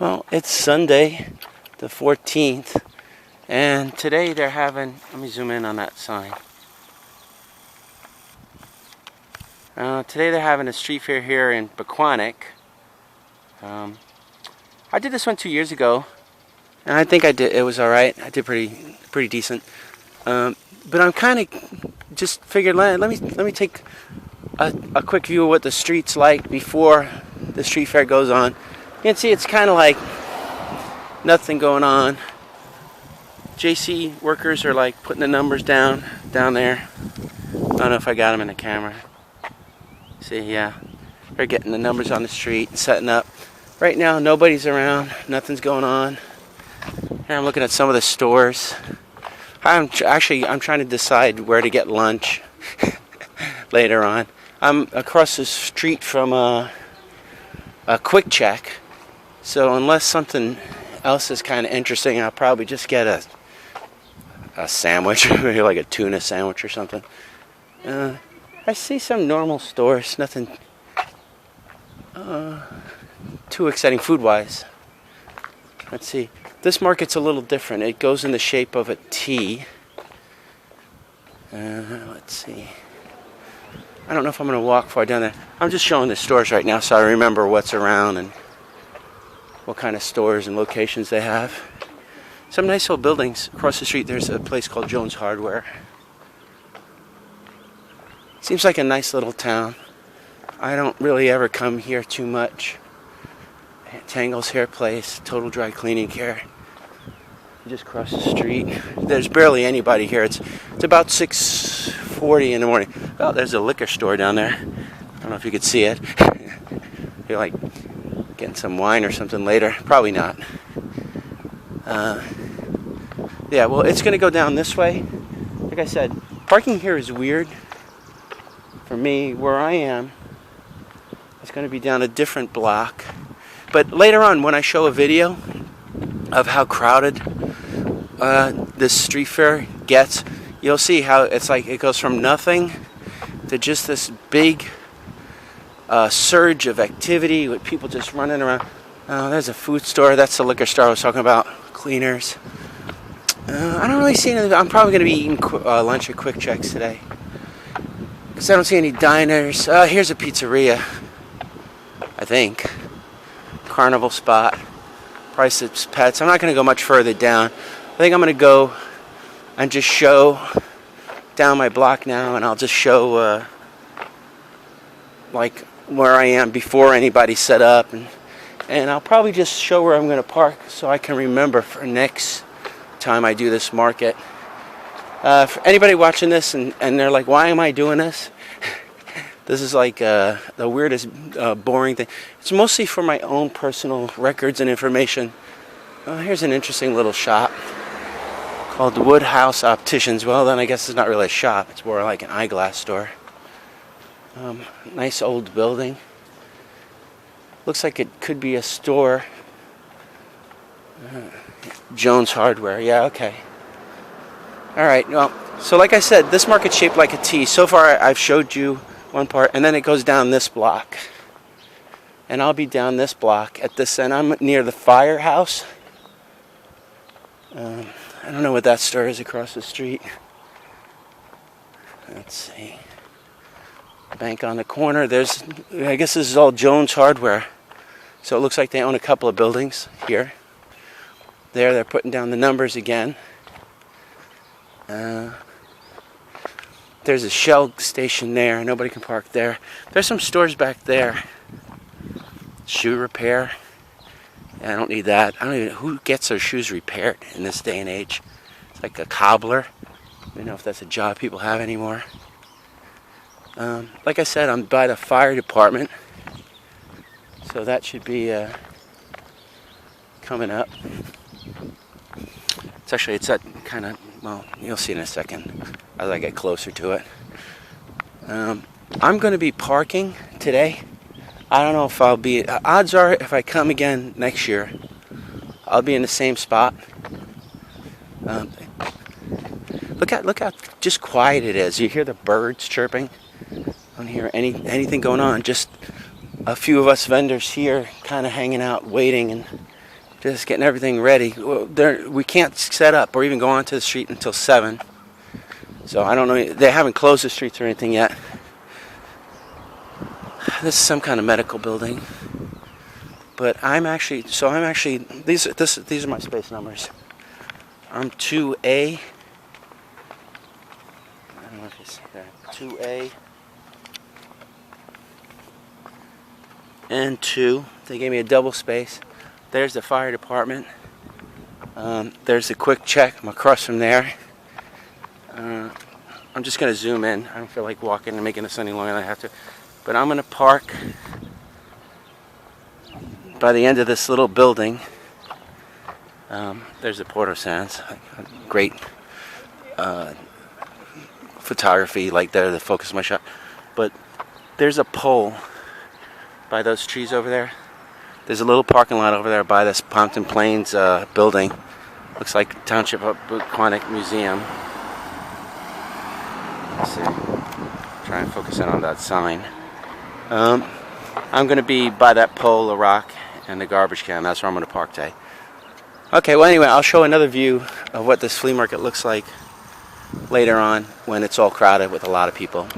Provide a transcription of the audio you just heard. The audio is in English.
Well, it's Sunday, the 14th, and today they're having, let me zoom in on that sign. Today they're having a street fair here in Pequannock. I did this one 2 years ago, and I think it was alright. I did pretty decent. But I'm kind of just figured, let me take a quick view of what the street's like before the street fair goes on. You can see it's kind of like nothing going on. JC workers are like putting the numbers down there. I don't know if I got them in the camera. See, yeah, they're getting the numbers on the street and setting up. Right now, nobody's around. Nothing's going on. Here I'm looking at some of the stores. I'm trying to decide where to get lunch later on. I'm across the street from a Quick Check. So unless something else is kind of interesting, I'll probably just get a sandwich, maybe like a tuna sandwich or something. I see some normal stores, nothing too exciting food-wise. Let's see. This market's a little different. It goes in the shape of a T. Let's see. I don't know if I'm going to walk far down there. I'm just showing the stores right now so I remember what's around and what kind of stores and locations they have. Some nice old buildings. Across the street there's a place called Jones Hardware. Seems like a nice little town. I don't really ever come here too much. Tangle's Hair Place, Total Dry Cleaning Care. Just cross the street. There's barely anybody here. It's about 6:40 in the morning. Oh, there's a liquor store down there. I don't know if you could see it. You're like getting some wine or something later. Probably not. Yeah, well, it's going to go down this way. Like I said, parking here is weird. For me, where I am, it's going to be down a different block. But later on, when I show a video of how crowded this street fair gets, you'll see how it's like it goes from nothing to just this big surge of activity with people just running around. There's a food store. That's the liquor store I was talking about. Cleaners. I don't really see anything. I'm probably going to be eating lunch at Quick Checks today because I don't see any diners. Here's a pizzeria, I think. Carnival spot. Price of Pets. I'm not going to go much further down. I think I'm going to go and just show down my block now, and I'll just show like where I am before anybody set up, and I'll probably just show where I'm going to park so I can remember for next time I do this market. For anybody watching this and they're like, why am I doing this? This is like the weirdest, boring thing. It's mostly for my own personal records and information. Here's an interesting little shop called Woodhouse Opticians. Well, then I guess it's not really a shop. It's more like an eyeglass store. Nice old building. Looks like it could be a store. Jones Hardware. Yeah, okay. All right. Well, so like I said, this market's shaped like a T. So far, I've showed you one part, and then it goes down this block. And I'll be down this block at this end. I'm near the firehouse. I don't know what that store is across the street. Let's see. Bank on the corner. I guess this is all Jones Hardware. So it looks like they own a couple of buildings here. They're putting down the numbers again. There's a Shell station there. Nobody can park there. There's some stores back there. Shoe repair. I don't need that. I don't even. Who gets their shoes repaired in this day and age? It's like a cobbler. I don't know if that's a job people have anymore. Like I said, I'm by the fire department, so that should be coming up. It's that kind of. Well, you'll see in a second as I get closer to it. I'm going to be parking today. I don't know if I'll be. Odds are, if I come again next year, I'll be in the same spot. Look how just quiet it is. You hear the birds chirping. I don't hear anything going on. Just a few of us vendors here, kind of hanging out, waiting, and just getting everything ready. Well, we can't set up or even go onto the street until 7. So I don't know. They haven't closed the streets or anything yet. This is some kind of medical building. But these are my space numbers. I'm 2A. I don't know if you see that. 2A. And 2. They gave me a double space. There's the fire department. There's the quick check. I'm across from there. I'm just going to zoom in. I don't feel like walking and making this any longer than I have to. But I'm going to park by the end of this little building. There's the Porto Sands. Great photography like there to focus my shot. But there's a pole by those trees over there. There's a little parking lot over there by this Pompton Plains building. Looks like Township of Pequannock Museum. Let's see. Try and focus in on that sign. I'm going to be by that pole, the rock, and the garbage can. That's where I'm going to park today. Okay, well anyway, I'll show another view of what this flea market looks like later on when it's all crowded with a lot of people.